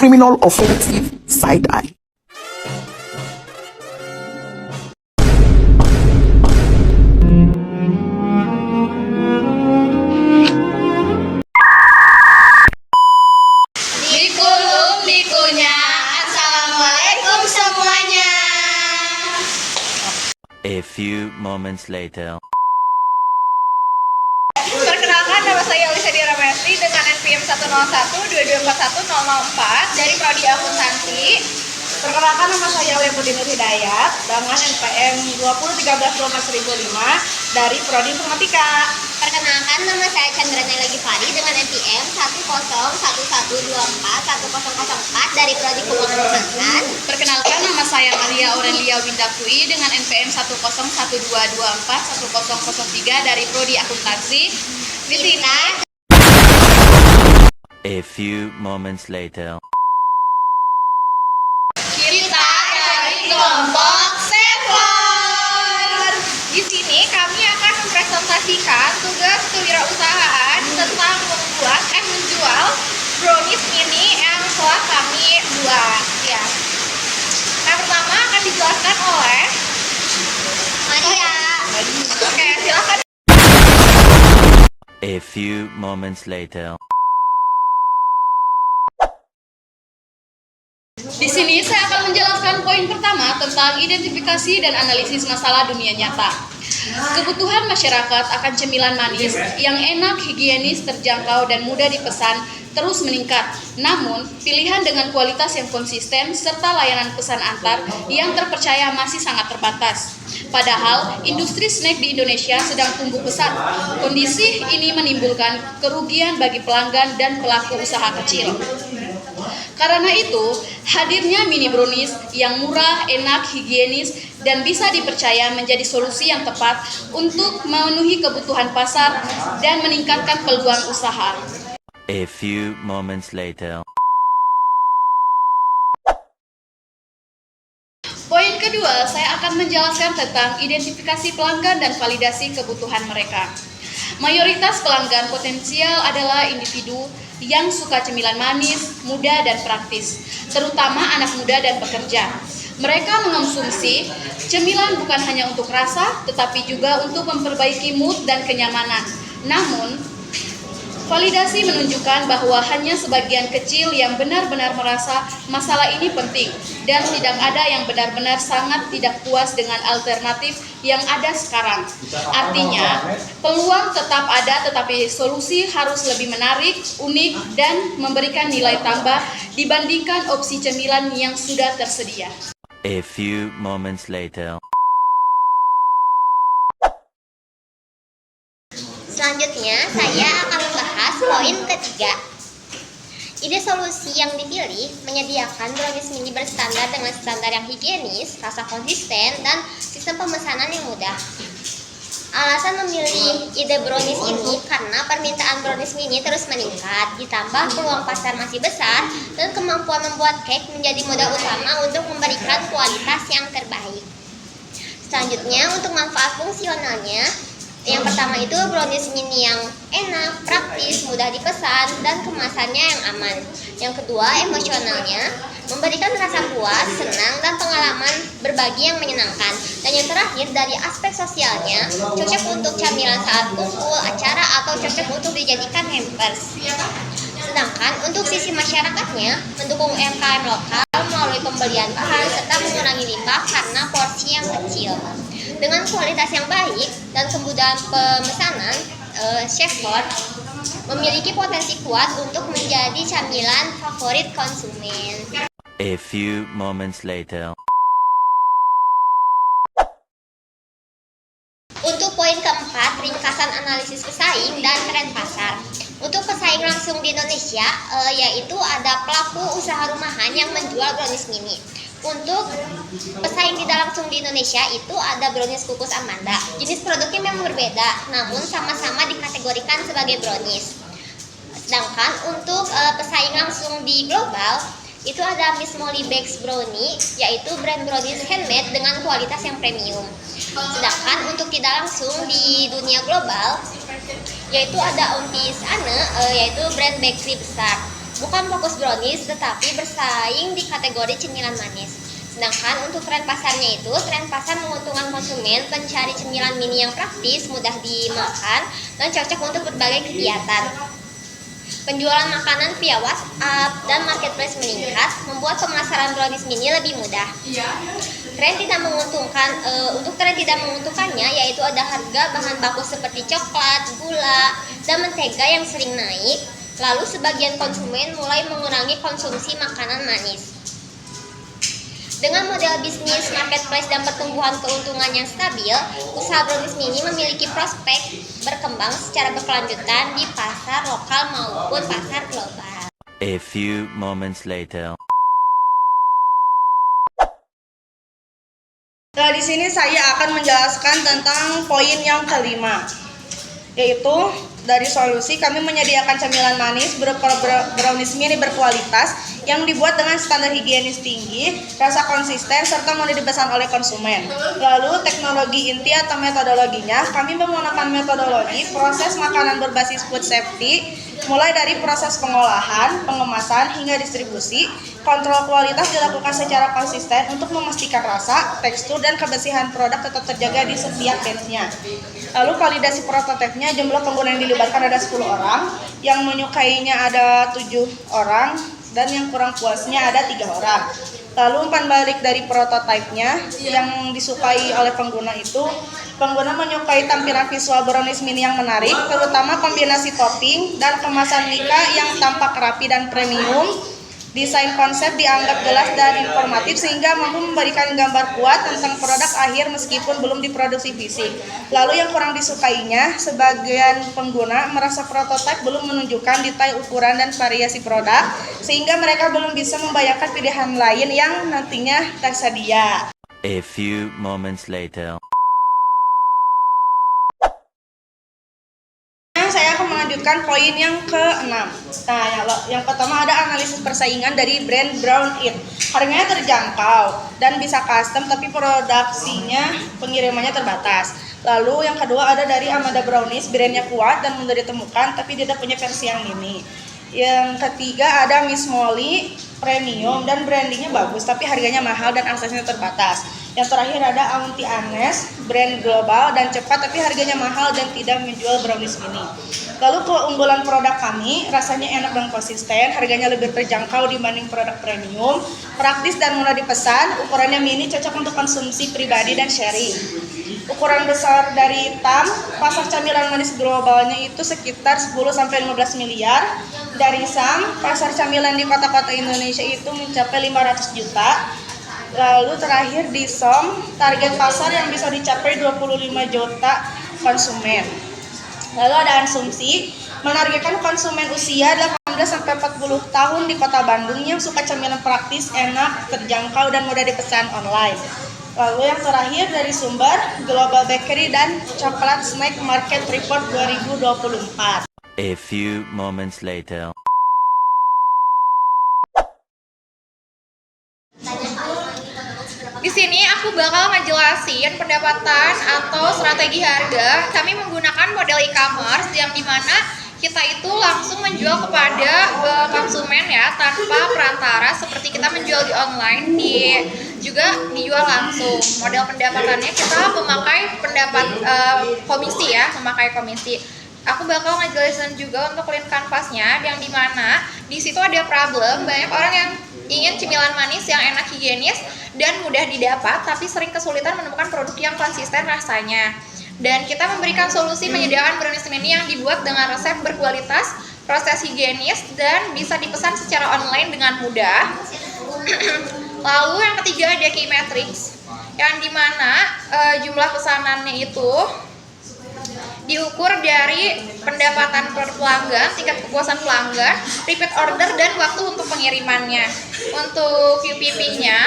criminal offensive side eye. Dikulum dikunya, Assalamualaikum semuanya. A few moments later. Perkenalkan, nama saya Alisa Diramesti dengan NPM 10122410004 dari Prodi Akuntansi. Perkenalkan, nama saya Lepudinur Hidayat dengan NPM 201324005 dari Prodi Informatika. Perkenalkan, nama saya Chandra Naila Gifari dengan NPM 10112410004 dari Prodi Keuangan Perbankan. Perkenalkan, nama saya Maria Aurelia Windakui dengan NPM 10122241003 dari Prodi Akuntansi. Di sini A few moments later. kita dari kelompok Seven. Di sini kami akan mempresentasikan tugas kewirausahaan tentang menjual brownies mini yang telah kami buat. Ya. Yang pertama akan dijelaskan oleh Maria. Oke, silakan. A few moments later. Di sini saya akan menjelaskan poin pertama tentang identifikasi dan analisis masalah dunia nyata. Kebutuhan masyarakat akan cemilan manis yang enak, higienis, terjangkau, dan mudah dipesan terus meningkat. Namun, pilihan dengan kualitas yang konsisten serta layanan pesan antar yang terpercaya masih sangat terbatas. Padahal, industri snack di Indonesia sedang tumbuh pesat. Kondisi ini menimbulkan kerugian bagi pelanggan dan pelaku usaha kecil. Karena itu, hadirnya mini brownies yang murah, enak, higienis, dan bisa dipercaya menjadi solusi yang tepat untuk memenuhi kebutuhan pasar dan meningkatkan peluang usaha. A few moments later. Poin kedua, saya akan menjelaskan tentang identifikasi pelanggan dan validasi kebutuhan mereka. Mayoritas pelanggan potensial adalah individu yang suka cemilan manis, mudah, dan praktis, terutama anak muda dan pekerja. Mereka mengonsumsi cemilan bukan hanya untuk rasa, tetapi juga untuk memperbaiki mood dan kenyamanan. Namun, validasi menunjukkan bahwa hanya sebagian kecil yang benar-benar merasa masalah ini penting dan tidak ada yang benar-benar sangat tidak puas dengan alternatif yang ada sekarang. Artinya, peluang tetap ada tetapi solusi harus lebih menarik, unik, dan memberikan nilai tambah dibandingkan opsi cemilan yang sudah tersedia. A few moments later. Selanjutnya, saya akan membahas poin ketiga. Ide solusi yang dipilih menyediakan brownies mini berstandar dengan standar yang higienis, rasa konsisten, dan sistem pemesanan yang mudah. Alasan memilih ide brownies ini karena permintaan brownies mini terus meningkat, ditambah peluang pasar masih besar, dan kemampuan membuat cake menjadi modal utama untuk memberikan kualitas yang terbaik. Selanjutnya, untuk manfaat fungsionalnya, yang pertama itu brownies mini yang enak, praktis, mudah dipesan, dan kemasannya yang aman. Yang kedua, emosionalnya, memberikan rasa puas, senang, dan pengalaman berbagi yang menyenangkan. Dan yang terakhir, dari aspek sosialnya, cocok untuk camilan saat kumpul, acara, atau cocok untuk dijadikan hampers. Sedangkan untuk sisi masyarakatnya, mendukung UMKM lokal melalui pembelian bahan serta mengurangi limbah karena porsi yang kecil. Dengan kualitas yang baik dan kemudahan pemesanan, Chef Ford memiliki potensi kuat untuk menjadi camilan favorit konsumen. A few moments later. Untuk poin keempat, ringkasan analisis pesaing dan tren pasar. Untuk pesaing langsung di Indonesia, yaitu ada pelaku usaha rumahan yang menjual brownies mini. Untuk pesaing tidak langsung di Indonesia itu ada brownies kukus Amanda. Jenis produknya memang berbeda, namun sama-sama dikategorikan sebagai brownies. Sedangkan untuk pesaing langsung di global, itu ada Miss Molly Bakes Brownie, yaitu brand brownies handmade dengan kualitas yang premium. Sedangkan untuk tidak langsung di dunia global, yaitu ada Ontis Anne, yaitu brand bakery besar. bukan fokus brownies tetapi bersaing di kategori cemilan manis. Sedangkan untuk tren pasarnya itu, tren pasar menguntungkan konsumen pencari cemilan mini yang praktis, mudah dimakan, dan cocok untuk berbagai kegiatan. Penjualan makanan via WhatsApp dan marketplace meningkat, membuat pemasaran brownies mini lebih mudah. Untuk tren tidak menguntungkannya, yaitu ada harga bahan baku seperti coklat, gula, dan mentega yang sering naik. Lalu sebagian konsumen mulai mengurangi konsumsi makanan manis. Dengan model bisnis marketplace dan pertumbuhan keuntungan yang stabil, usaha brownies mini memiliki prospek berkembang secara berkelanjutan di pasar lokal maupun pasar global. A few moments later. Nah, di sini saya akan menjelaskan tentang poin yang kelima, yaitu dari solusi kami menyediakan cemilan manis berupa brownies mini berkualitas yang dibuat dengan standar higienis tinggi, rasa konsisten, serta mudah dipesan oleh konsumen. Lalu teknologi inti atau metodologinya, kami menggunakan metodologi proses makanan berbasis food safety, mulai dari proses pengolahan, pengemasan, hingga distribusi. Kontrol kualitas dilakukan secara konsisten untuk memastikan rasa, tekstur, dan kebersihan produk tetap terjaga di setiap batch-nya. Lalu validasi prototipnya, jumlah pengguna yang dilibatkan ada 10 orang, yang menyukainya ada 7 orang, dan yang kurang puasnya ada 3 orang. Lalu umpan balik dari prototipenya yang disukai oleh pengguna itu, pengguna menyukai tampilan visual brownies mini yang menarik, terutama kombinasi topping dan kemasan Mika yang tampak rapi dan premium. Desain konsep dianggap jelas dan informatif sehingga mampu memberikan gambar kuat tentang produk akhir meskipun belum diproduksi fisik. Lalu yang kurang disukainya, sebagian pengguna merasa prototipe belum menunjukkan detail ukuran dan variasi produk sehingga mereka belum bisa membayangkan pilihan lain yang nantinya tersedia. A few moments later. Saya akan melanjutkan poin yang ke-6. Nah, yang pertama ada analisis persaingan dari brand Brown It. Harganya terjangkau dan bisa custom, tapi produksinya pengirimannya terbatas. Lalu yang kedua ada dari Amanda Brownies, brandnya kuat dan mudah ditemukan, tapi tidak punya versi yang mini. Yang ketiga ada Miss Molly premium dan brandingnya bagus, tapi harganya mahal dan aksesnya terbatas. Yang terakhir ada Auntie Anes, brand global dan cepat, tapi harganya mahal dan tidak menjual brownies mini. Lalu keunggulan produk kami, rasanya enak dan konsisten, harganya lebih terjangkau dibanding produk premium, praktis dan mudah dipesan, ukurannya mini cocok untuk konsumsi pribadi dan sharing. Ukuran besar dari TAM, pasar camilan manis globalnya itu sekitar 10-15 miliar. Dari SAM, pasar camilan di kota-kota Indonesia itu mencapai 500 juta. Lalu terakhir di SOM, target pasar yang bisa dicapai 25 juta konsumen. Lalu ada asumsi, menargetkan konsumen usia 18-40 tahun di kota Bandung yang suka camilan praktis, enak, terjangkau, dan mudah dipesan online. Lalu yang terakhir dari sumber, Global Bakery dan Chocolate Snack Market Report 2024. A few moments later. Di sini aku bakal ngejelasin pendapatan atau strategi harga. Kami menggunakan model e-commerce yang dimana kita itu langsung menjual kepada konsumen ya, tanpa perantara seperti kita menjual di online, juga dijual langsung. Model pendapatannya kita memakai memakai komisi. Aku bakal ngejelasin juga untuk clean canvasnya, yang dimana di situ ada problem banyak orang yang ingin cemilan manis yang enak, higienis, dan mudah didapat, tapi sering kesulitan menemukan produk yang konsisten rasanya. Dan kita memberikan solusi menyediakan brownies mini yang dibuat dengan resep berkualitas, proses higienis, dan bisa dipesan secara online dengan mudah. Lalu yang ketiga ada key metrics, yang dimana jumlah pesanannya itu diukur dari pendapatan per pelanggan, tingkat kepuasan pelanggan, repeat order, dan waktu untuk pengirimannya. Untuk QPP-nya,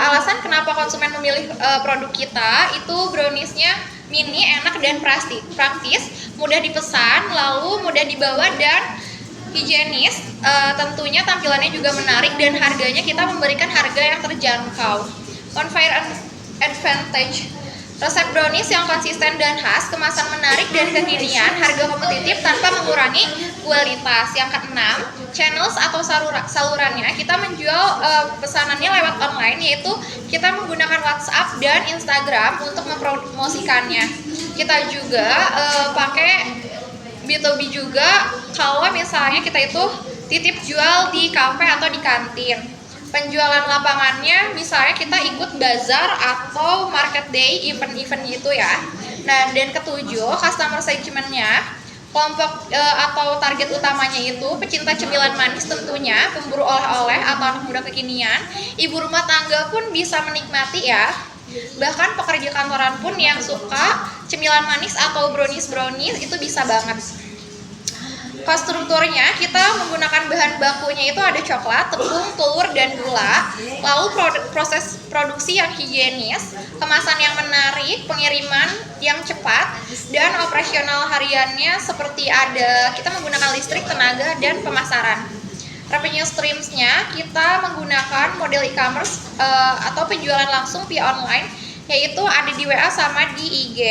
alasan kenapa konsumen memilih produk kita itu browniesnya mini, enak, dan praktis, mudah dipesan, lalu mudah dibawa, dan higienis. Tentunya tampilannya juga menarik, dan harganya kita memberikan harga yang terjangkau. Conveyor advantage, Resep brownies yang konsisten dan khas, kemasan menarik dan kekinian, harga kompetitif tanpa mengurangi kualitas. Yang keenam, channels atau salurannya, kita menjual pesanannya lewat online, yaitu kita menggunakan WhatsApp dan Instagram untuk mempromosikannya. Kita juga pakai B2B juga kalau misalnya kita itu titip jual di kafe atau di kantin. Penjualan lapangannya misalnya kita ikut bazar atau market day, event-event gitu ya. Nah, dan ketujuh, customer segment-nya, kelompok atau target utamanya itu pecinta cemilan manis tentunya, pemburu oleh-oleh atau anak muda kekinian. Ibu rumah tangga pun bisa menikmati ya. Bahkan pekerja kantoran pun yang suka cemilan manis atau brownies itu bisa banget. Konstrukturnya kita menggunakan bahan bakunya itu ada coklat, tepung, telur, dan gula. Lalu proses produksi yang higienis, kemasan yang menarik, pengiriman yang cepat, dan operasional hariannya seperti ada kita menggunakan listrik, tenaga, dan pemasaran. Revenue streams-nya kita menggunakan model e-commerce atau penjualan langsung via online, yaitu ada di WA sama di IG.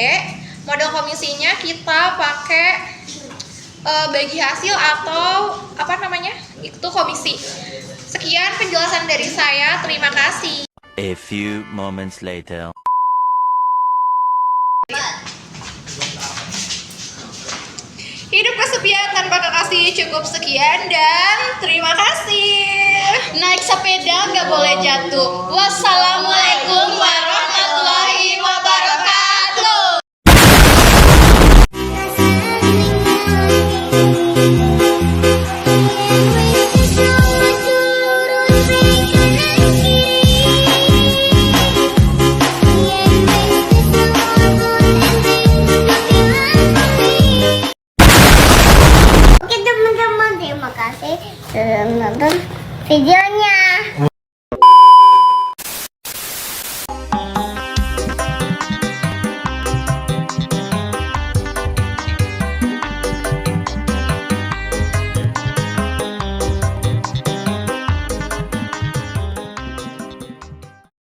Model komisinya kita pakai bagi hasil atau itu komisi. Sekian penjelasan dari saya, terima kasih. A few moments later. Hidup kesepian tanpa kekasih, cukup sekian dan terima kasih. Naik sepeda nggak boleh jatuh. Wassalamualaikum warahmatullahi wabarakatuh. Oke teman-teman, terima kasih sudah menonton videonya.